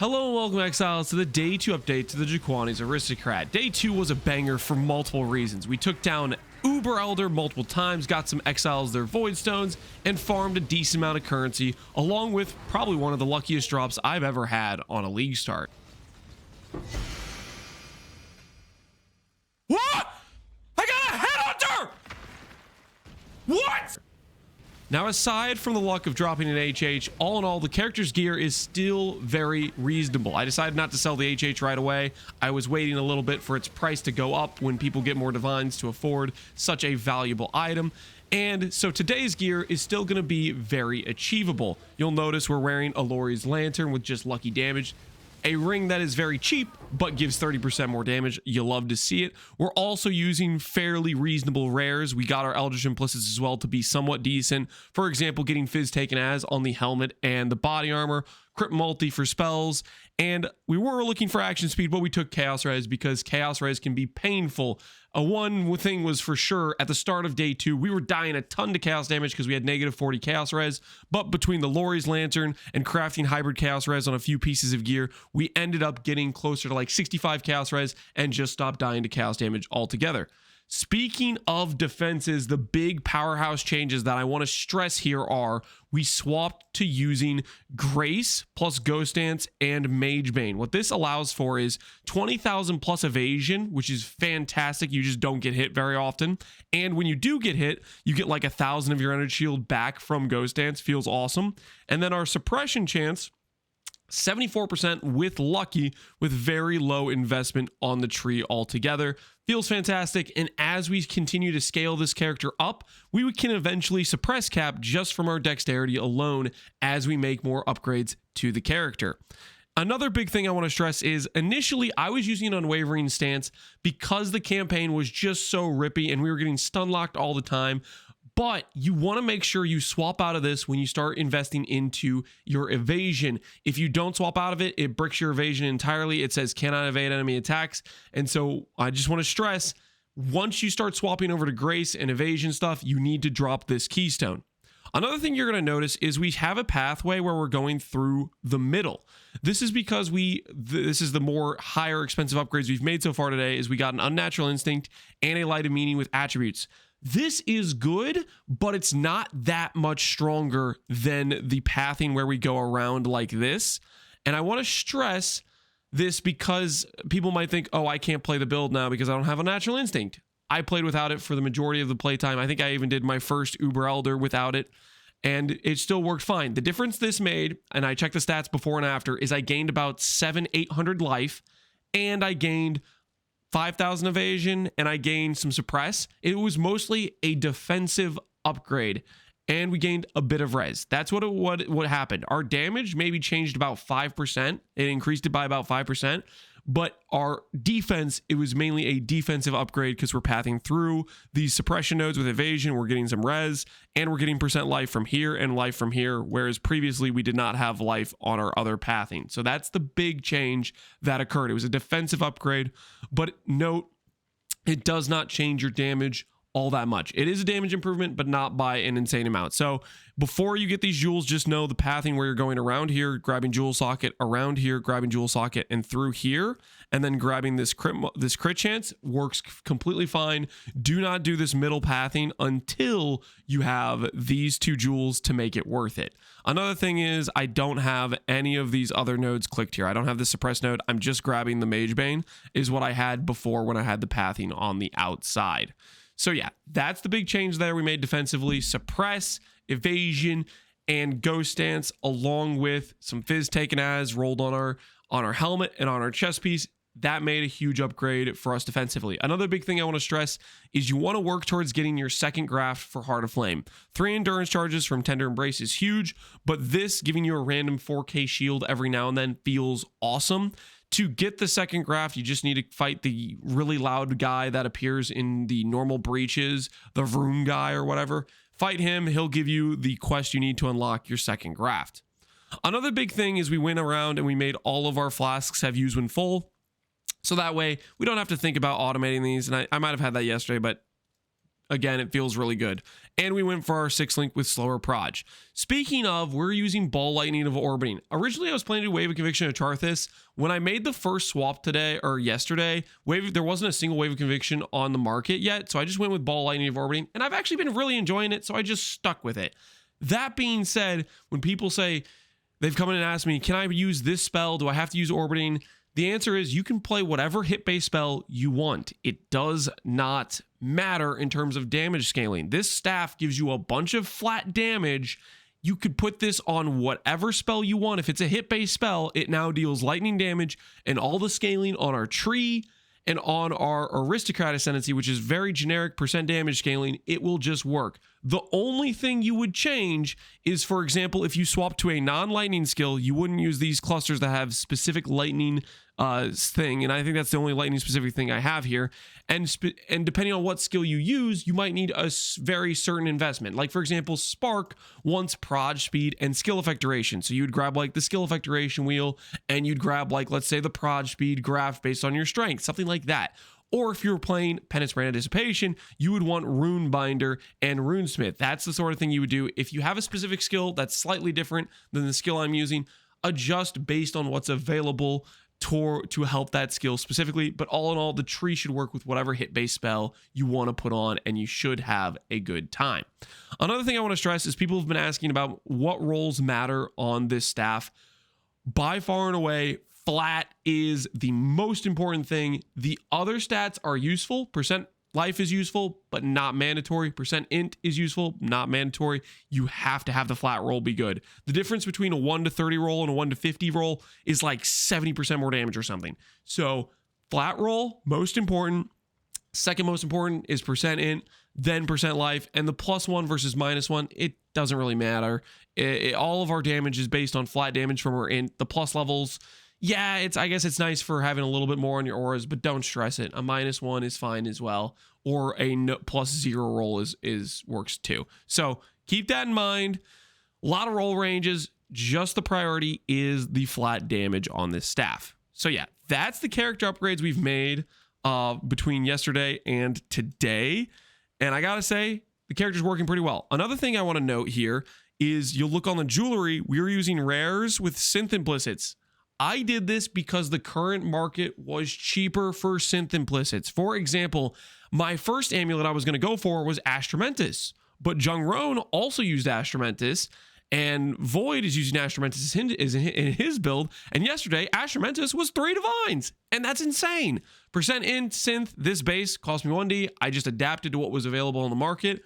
Hello and welcome, Exiles, to the Day 2 update to the Jiquani's Aristocrat. Day 2 was a banger for multiple reasons. We took down Uber Elder multiple times, got some Exiles their Void Stones, and farmed a decent amount of currency, along with probably one of the luckiest drops I've ever had on a league start. What? I got a headhunter! What? Now, aside from the luck of dropping an HH, all in all, the character's gear is still very reasonable. I decided not to sell the HH right away. I was waiting a little bit for its price to go up when people get more divines to afford such a valuable item. And so today's gear is still going to be very achievable. You'll notice we're wearing a Lori's Lantern with just lucky damage. A ring that is very cheap, but gives 30% more damage. You love to see it. We're also using fairly reasonable rares. We got our Eldritch Implicits as well to be somewhat decent. For example, getting Fizz taken as on the helmet and the body armor, crit multi for spells, and we were looking for action speed, but we took Chaos Res because Chaos Res can be painful. One thing was for sure, at the start of day 2, we were dying a ton to chaos damage because we had negative 40 chaos res, but between the Lori's Lantern and crafting hybrid chaos res on a few pieces of gear, we ended up getting closer to like 65 chaos res and just stopped dying to chaos damage altogether. Speaking of defenses, the big powerhouse changes that I want to stress here are we swapped to using Grace plus Ghost Dance and Mage Bane. What this allows for is 20,000 plus evasion, which is fantastic. You just don't get hit very often. And when you do get hit, you get like 1,000 of your energy shield back from Ghost Dance. Feels awesome. And then our suppression chance, 74% with lucky, with very low investment on the tree altogether. Feels fantastic, and as we continue to scale this character up, we can eventually suppress cap just from our dexterity alone as we make more upgrades to the character. Another big thing I want to stress is initially I was using an Unwavering Stance because the campaign was just so rippy and we were getting stun locked all the time. But you want to make sure you swap out of this when you start investing into your evasion. If you don't swap out of it, it bricks your evasion entirely. It says cannot evade enemy attacks. And so I just want to stress, once you start swapping over to Grace and evasion stuff, you need to drop this keystone. Another thing you're going to notice is we have a pathway where we're going through the middle. This is because this is the more higher expensive upgrades we've made so far today, is we got an Unnatural Instinct and a Light of Meaning with attributes. This is good, but it's not that much stronger than the pathing where we go around like this. And I want to stress this because people might think, oh, I can't play the build now because I don't have a Natural Instinct. I played without it for the majority of the playtime. I think I even did my first Uber Elder without it, and it still worked fine. The difference this made, and I checked the stats before and after, is I gained about 800 life, and I gained 5,000 evasion, and I gained some suppress. It was mostly a defensive upgrade, and we gained a bit of res. That's what happened. Our damage maybe changed about 5%. It increased it by about 5%, but our defense, it was mainly a defensive upgrade because we're pathing through these suppression nodes with evasion. We're getting some res, and we're getting percent life from here and life from here, whereas previously we did not have life on our other pathing. So that's the big change that occurred. It was a defensive upgrade, but note, it does not change your damage all that much. It is a damage improvement, but not by an insane amount. So before you get these jewels, just know the pathing where you're going around here, grabbing jewel socket, around here, grabbing jewel socket, and through here, and then grabbing this crit chance works completely fine. Do not do this middle pathing until you have these 2 jewels to make it worth it. Another thing is I don't have any of these other nodes clicked here. I don't have the suppress node. I'm just grabbing the Mage Bane is what I had before when I had the pathing on the outside. So yeah, that's the big change there we made defensively. Suppress, evasion, and Ghost Dance, along with some Fizz taken as rolled on our helmet and on our chest piece. That made a huge upgrade for us defensively. Another big thing I want to stress is you want to work towards getting your second graft for Heart of Flame. 3 endurance charges from Tender Embrace is huge, but this giving you a random 4k shield every now and then feels awesome. To get the second graft, you just need to fight the really loud guy that appears in the normal breaches, the Vroom guy or whatever. Fight him, he'll give you the quest you need to unlock your second graft. Another big thing is we went around and we made all of our flasks have use when full. So that way, we don't have to think about automating these. And I might have had that yesterday, but again, it feels really good. And we went for our 6-link with slower proj. Speaking of, we're using Ball Lightning of Orbiting. Originally, I was planning to do Wave of Conviction of Charthus. When I made the first swap today, or yesterday, there wasn't a single Wave of Conviction on the market yet, so I just went with Ball Lightning of Orbiting, and I've actually been really enjoying it, so I just stuck with it. That being said, when people say, they've come in and asked me, can I use this spell? Do I have to use Orbiting? The answer is you can play whatever hit-based spell you want. It does not matter in terms of damage scaling. This staff gives you a bunch of flat damage. You could put this on whatever spell you want. If it's a hit-based spell, it now deals lightning damage and all the scaling on our tree and on our Aristocrat Ascendancy, which is very generic percent damage scaling. It will just work. The only thing you would change is, for example, if you swap to a non-lightning skill, you wouldn't use these clusters that have specific lightning thing, and I think that's the only lightning specific thing I have here. And depending on what skill you use, you might need a very certain investment. Like, for example, Spark wants proj speed and skill effect duration, so you'd grab like the skill effect duration wheel, and you'd grab like, let's say, the proj speed graph based on your strength, something like that. Or if you were playing Penance Brand of Dissipation, you would want Rune Binder and Runesmith. That's the sort of thing you would do. If you have a specific skill that's slightly different than the skill I'm using, adjust based on what's available to help that skill specifically. But all in all, the tree should work with whatever hit-based spell you want to put on, and you should have a good time. Another thing I want to stress is people have been asking about what roles matter on this staff. By far and away, flat is the most important thing. The other stats are useful. Percent life is useful, but not mandatory. Percent int is useful, not mandatory. You have to have the flat roll be good. The difference between a 1 to 30 roll and a 1 to 50 roll is like 70% more damage or something. So flat roll, most important. Second most important is percent int, then percent life, and the +1 versus -1, it doesn't really matter. All of our damage is based on flat damage from our int. The plus levels, yeah, I guess it's nice for having a little bit more on your auras, but don't stress it. A -1 is fine as well, or a +0 roll works too. So keep that in mind. A lot of roll ranges. Just the priority is the flat damage on this staff. So yeah, that's the character upgrades we've made between yesterday and today. And I gotta say, the character's working pretty well. Another thing I want to note here is you'll look on the jewelry, we were using rares with synth implicits. I did this because the current market was cheaper for synth implicits. For example, my first amulet I was going to go for was Astramentus, but Jung Roan also used Astramentus, and Void is using Astramentus in his build, and yesterday Astramentus was 3 divines, and that's insane. Percent int synth, this base cost me 1D. I just adapted to what was available on the market.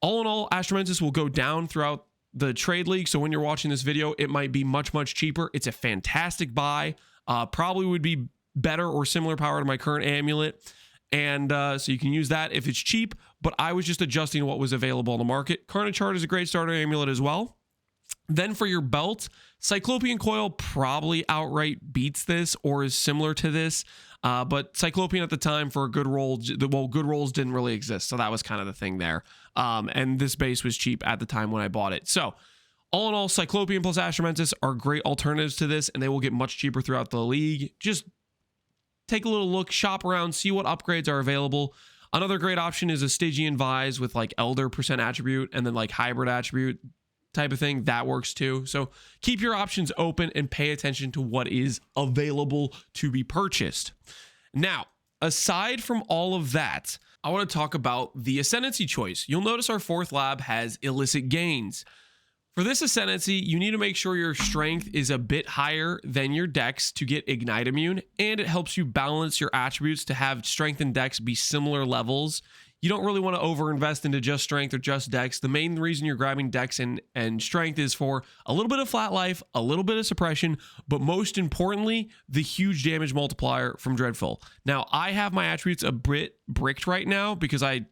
All in all, Astramentus will go down throughout the trade league, so when you're watching this video, it might be much cheaper. It's a fantastic buy. Probably would be better or similar power to my current amulet, and so you can use that if it's cheap, but I was just adjusting what was available on the market. Carnage Chart is a great starter amulet as well. Then for your belt, Cyclopean Coil probably outright beats this or is similar to this, but Cyclopean at the time for a good roll, good rolls didn't really exist, so that was kind of the thing there. And this base was cheap at the time when I bought it. So all in all, Cyclopean plus Astramentus are great alternatives to this, and they will get much cheaper throughout the league. Just take a little look, shop around, see what upgrades are available. Another great option is a Stygian Vise with like Elder percent attribute and then like hybrid attribute type of thing. That works too. So keep your options open and pay attention to what is available to be purchased. Now, aside from all of that, I want to talk about the Ascendancy choice. You'll notice our 4th lab has illicit gains. For this Ascendancy, you need to make sure your strength is a bit higher than your dex to get Ignite Immune, and it helps you balance your attributes to have strength and dex be similar levels. You don't really want to overinvest into just strength or just dex. The main reason you're grabbing dex and strength is for a little bit of flat life, a little bit of suppression, but most importantly, the huge damage multiplier from Dreadful. Now, I have my attributes a bit bricked right now because I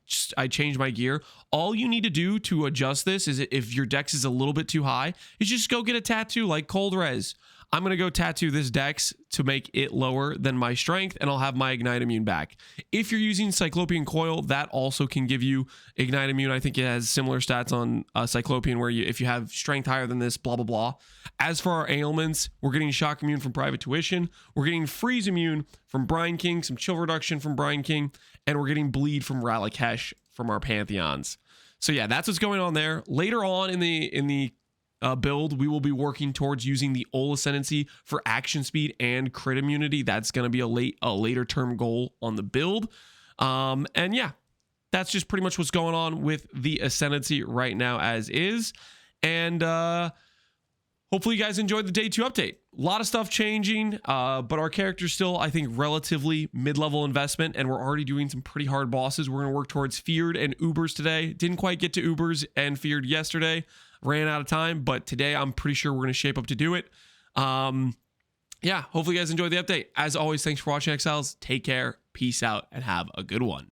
changed my gear. All you need to do to adjust this is if your dex is a little bit too high, is just go get a tattoo like Cold Res. I'm going to go tattoo this dex to make it lower than my strength, and I'll have my Ignite Immune back. If you're using Cyclopean Coil, that also can give you Ignite Immune. I think it has similar stats on Cyclopean where if you have strength higher than this, blah, blah, blah. As for our ailments, we're getting Shock Immune from Private Tuition. We're getting Freeze Immune from Brine King, some Chill Reduction from Brine King, and we're getting Bleed from Ralakesh from our pantheons. So yeah, that's what's going on there. Later on in the build, we will be working towards using the Ol Ascendancy for action speed and crit immunity. That's going to be a later term goal on the build. And yeah, that's just pretty much what's going on with the Ascendancy right now as is. And hopefully you guys enjoyed the day 2 update. A lot of stuff changing, but our character's still, I think, relatively mid-level investment, and we're already doing some pretty hard bosses. We're going to work towards Feared and Ubers today. Didn't quite get to Ubers and Feared yesterday. Ran out of time, but today I'm pretty sure we're going to shape up to do it. Yeah, hopefully you guys enjoyed the update. As always, thanks for watching, Exiles. Take care, peace out, and have a good one.